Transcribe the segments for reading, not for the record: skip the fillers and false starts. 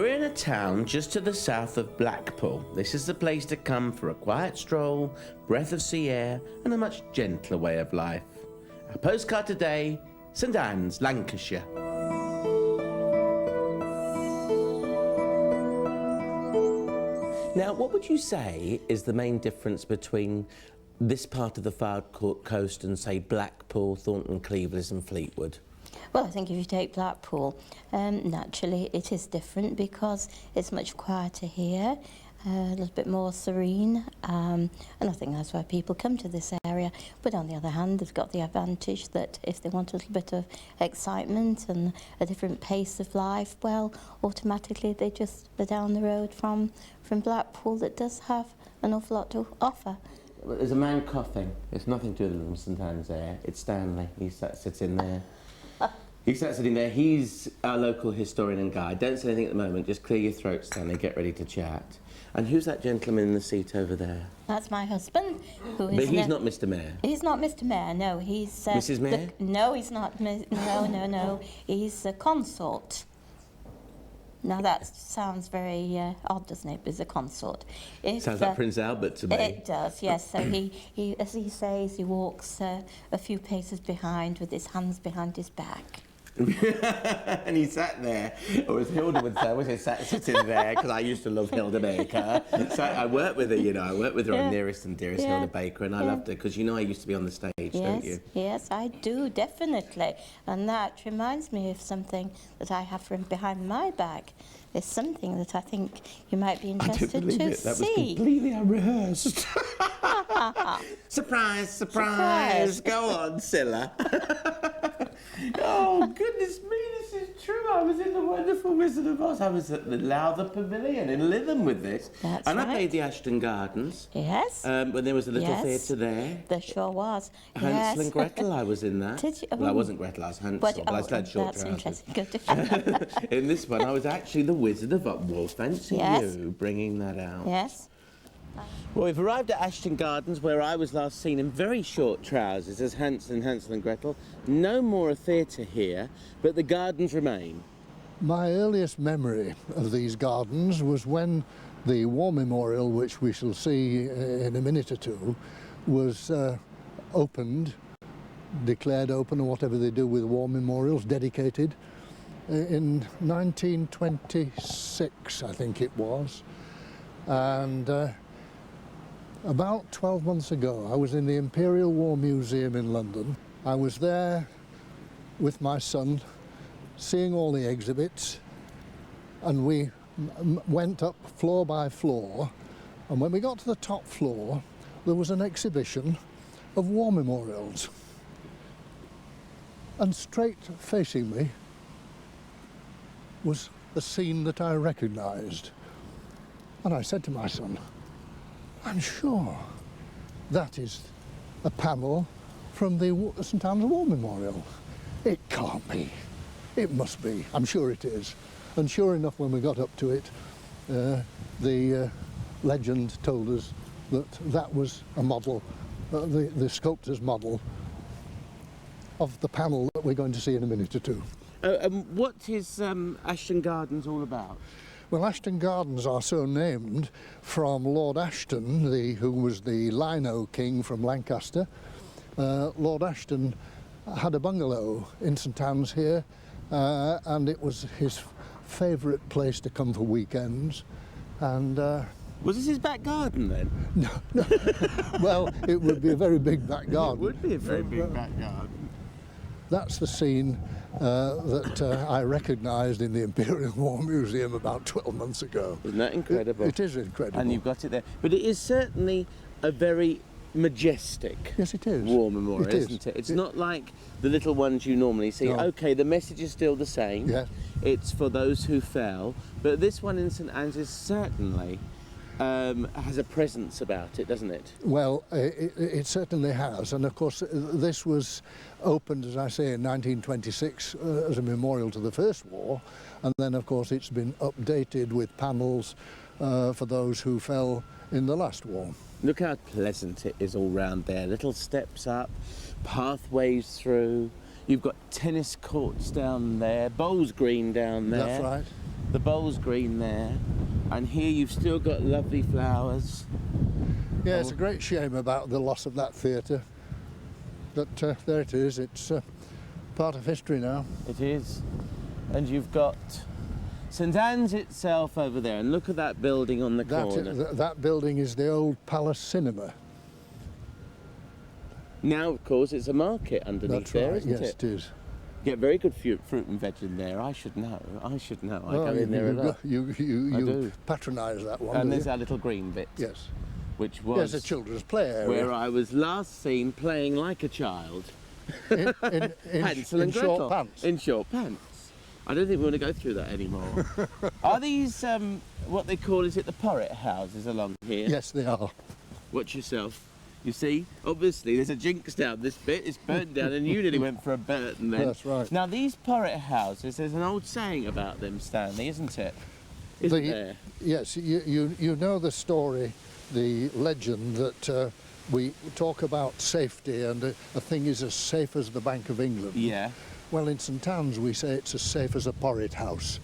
We're in a town just to the south of Blackpool. This is the place to come for a quiet stroll, breath of sea air, and a much gentler way of life. Our postcard today, St Anne's, Lancashire. Now, what would you say is the main difference between this part of the Fylde coast and, say, Blackpool, Thornton, Cleveland and Fleetwood? Well, I think if you take Blackpool, naturally it is different because it's much quieter here, a little bit more serene, and I think that's why people come to this area. But on the other hand, they've got the advantage that if they want a little bit of excitement and a different pace of life, well, automatically they're down the road from Blackpool that does have an awful lot to offer. Well, there's a man coughing. It's nothing to do with St Anne's there. It's Stanley. He sits in there. He sat sitting there. He's our local historian and guide. Don't say anything at the moment. Just clear your throat, Stanley. Get ready to chat. And who's that gentleman in the seat over there? That's my husband. But he's not Mr. Mayor. He's not Mr. Mayor. No, he's Mrs. Mayor. No, he's not. No. He's a consort. Now that sounds very odd, doesn't it? He's a consort. Sounds like Prince Albert to me. It does, yes. So he, as he says, he walks a few paces behind with his hands behind his back. And he sat there, or as Hilda would say, I wish I sitting there, because I used to love Hilda Baker. So I worked with her, you know, I worked with her on Nearest and Dearest, Hilda Baker, and I loved her, because you know I used to be on the stage, don't you? Yes, I do, definitely. And that reminds me of something that I have from behind my back. There's something that I think you might be interested to see. That was completely unrehearsed. Surprise. Go on, Scylla. Oh, goodness me, this is true. I was in the wonderful Wizard of Oz. I was at the Lowther Pavilion in Lytham with this. That's and right. I played the Ashton Gardens. Yes. When there was a little theatre there. There sure was. Hansel and Gretel, I was in that. Did you? Well, I wasn't Gretel, I was Hansel, but I still had short that's trousers. interesting. Good. In this one, I was actually the Wizard of Oz. Well, fancy you bringing that out. Yes. Well, we've arrived at Ashton Gardens, where I was last seen in very short trousers as Hansel and Gretel. No more a theatre here, but the gardens remain. My earliest memory of these gardens was when the War Memorial, which we shall see in a minute or two, was opened, declared open, or whatever they do with war memorials, dedicated, in 1926, I think it was. And about 12 months ago, I was in the Imperial War Museum in London. I was there with my son, seeing all the exhibits, and we went up floor by floor, and when we got to the top floor, there was an exhibition of war memorials. And straight facing me was a scene that I recognised. And I said to my son, I'm sure that is a panel from the St Anne's War Memorial. It can't be. It must be. I'm sure it is. And sure enough, when we got up to it, the legend told us that that was a model, the sculptor's model of the panel that we're going to see in a minute or two. What is Ashton Gardens all about? Well, Ashton Gardens are so named from Lord Ashton, who was the Lino King from Lancaster. Lord Ashton had a bungalow in St Anne's here, and it was his favourite place to come for weekends. And was this his back garden then? No. Well, it would be a very big back garden. It would be a very big back garden. That's the scene that I recognised in the Imperial War Museum about 12 months ago. Isn't that incredible? It is incredible. And you've got it there. But it is certainly a very majestic war memorial, isn't it? It's not like the little ones you normally see. No. OK, the message is still the same. Yes. It's for those who fell. But this one in St Anne's is certainly has a presence about it, doesn't it? Well, it certainly has, and of course this was opened, as I say, in 1926 as a memorial to the First War, and then of course it's been updated with panels for those who fell in the last war. Look how pleasant it is all round there. Little steps up, pathways through. You've got tennis courts down there, Bowls Green down there. That's right. The bowl's green there, and here you've still got lovely flowers. Yeah, it's a great shame about the loss of that theatre. But there it is, it's part of history now. It is. And you've got St Anne's itself over there, and look at that building on the corner. That building is the old Palace Cinema. Now, of course, it's a market underneath there, isn't it? Yes, it is. You get very good fruit and veg in there. I should know. I go in there a lot. You patronise that one. And there's that little green bit. Yes. Which was a children's play area. Where I was last seen playing like a child. In Hansel and Gretel. short pants. In short pants. I don't think we want to go through that anymore. Are these what they call, is it the porret houses along here? Yes, they are. Watch yourself. You see, obviously there's a jinx down this bit. It's burnt down, and you nearly went for a burton then. That's right. Now these porret houses, there's an old saying about them, Stanley, isn't it? Isn't there? Yes, you know the story, the legend that we talk about safety, and a thing is as safe as the Bank of England. Yeah. Well, in St Anne's we say it's as safe as a porret house.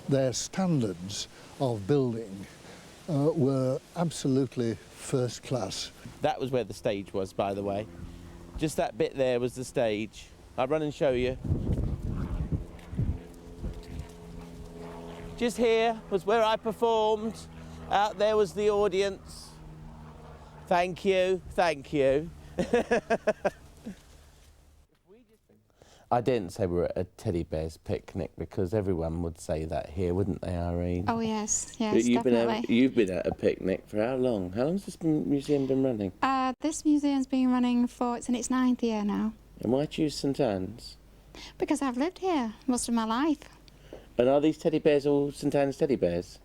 Their standards of building were absolutely first class. That was where the stage was, by the way. Just that bit there was the stage. I'll run and show you. Just here was where I performed. Out there was the audience. Thank you, thank you. I didn't say we were at a teddy bear's picnic because everyone would say that here, wouldn't they, Irene? Oh yes, But definitely. You've been at a picnic for how long? How long's this museum been running? This museum's been running it's in its 9th year now. And why choose St Anne's? Because I've lived here most of my life. And are these teddy bears all St Anne's teddy bears?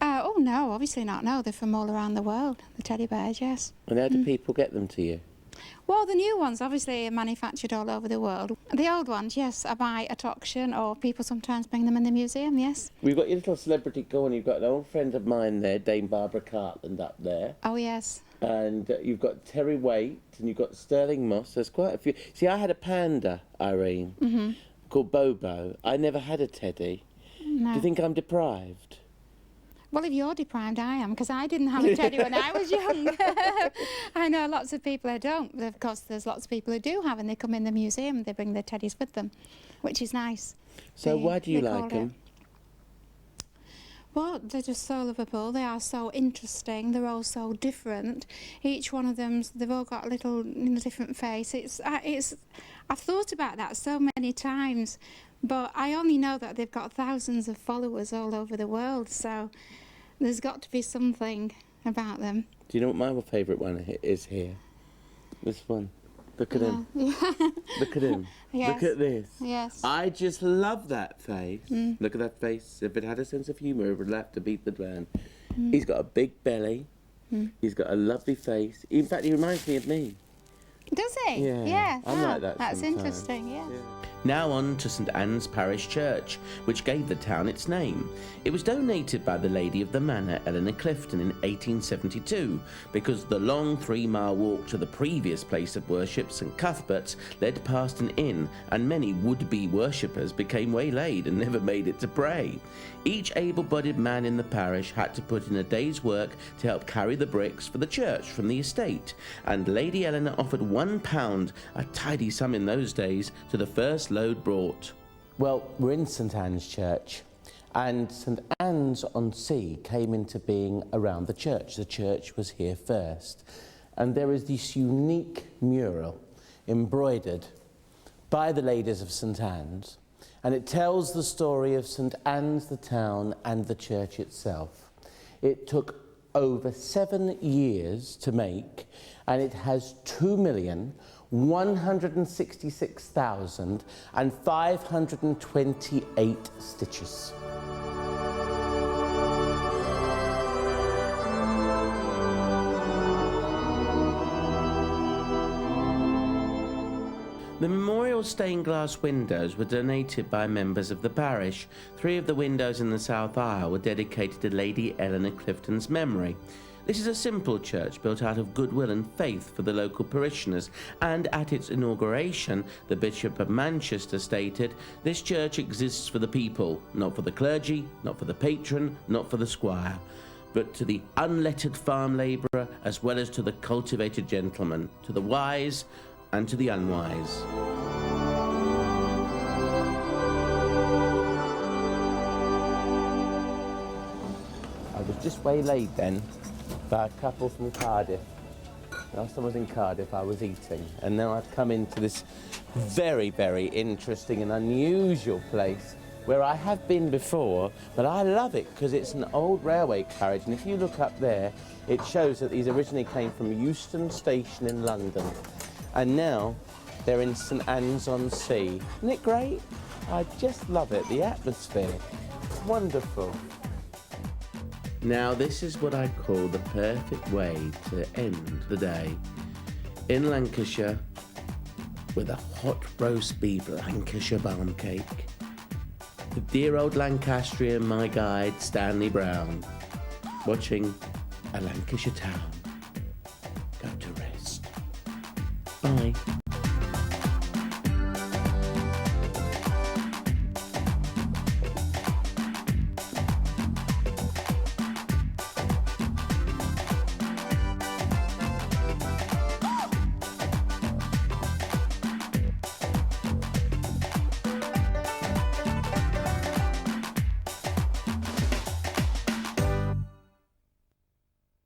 Oh no, obviously not. No, they're from all around the world. The teddy bears, yes. And how do people get them to you? Well, the new ones obviously are manufactured all over the world. The old ones, yes, I buy at auction, or people sometimes bring them in the museum, yes. We've got your little celebrity corner. You've got an old friend of mine there, Dame Barbara Cartland, up there. Oh yes. And you've got Terry Waite, and you've got Sterling Moss. There's quite a few. See, I had a panda, Irene, called Bobo. I never had a teddy. No. Do you think I'm deprived? Well, if you're deprived, I am, because I didn't have a teddy when I was young. I know lots of people who don't. But of course, there's lots of people who do have, and they come in the museum, they bring their teddies with them, which is nice. So why do you like them? Well, they're just so lovable. They are so interesting. They're all so different. Each one of them, they've all got a little different face. I've thought about that so many times, but I only know that they've got thousands of followers all over the world, so there's got to be something about them. Do you know what my favourite one is here? This one. Look at him. Look at him. Yes. Look at this. Yes. I just love that face. Look at that face. If it had a sense of humour, it would have to beat the drum. He's got a big belly. He's got a lovely face. In fact, he reminds me of me. Does he? Yeah. Yeah. I'm like that That's sometimes. interesting, yeah. Now on to St Anne's Parish Church, which gave the town its name. It was donated by the lady of the manor, Eleanor Clifton, in 1872, because the long 3-mile walk to the previous place of worship, St Cuthbert's, led past an inn, and many would-be worshippers became waylaid and never made it to pray. Each able-bodied man in the parish had to put in a day's work to help carry the bricks for the church from the estate, and Lady Eleanor offered £1, a tidy sum in those days, to the first load brought. Well, we're in St Anne's Church, and St Anne's on Sea came into being around the church. The church was here first, and there is this unique mural embroidered by the ladies of St Anne's, and it tells the story of St Anne's, the town, and the church itself. It took over 7 years to make, and it has 2,166,528 stitches. The memorial stained glass windows were donated by members of the parish. 3 of the windows in the south aisle were dedicated to Lady Eleanor Clifton's memory. This is a simple church built out of goodwill and faith for the local parishioners, and at its inauguration, the Bishop of Manchester stated, "This church exists for the people, not for the clergy, not for the patron, not for the squire, but to the unlettered farm labourer as well as to the cultivated gentleman, to the wise and to the unwise." I was just waylaid then by a couple from Cardiff. Last time I was in Cardiff, I was eating, and now I've come into this very, very interesting and unusual place where I have been before, but I love it because it's an old railway carriage, and if you look up there, it shows that these originally came from Euston Station in London, and now they're in St Anne's-on-Sea. Isn't it great? I just love it, the atmosphere. It's wonderful. Now this is what I call the perfect way to end the day. In Lancashire, with a hot roast beef Lancashire barm cake, with dear old Lancastrian, my guide, Stanley Brown, watching a Lancashire town go to rest. Bye.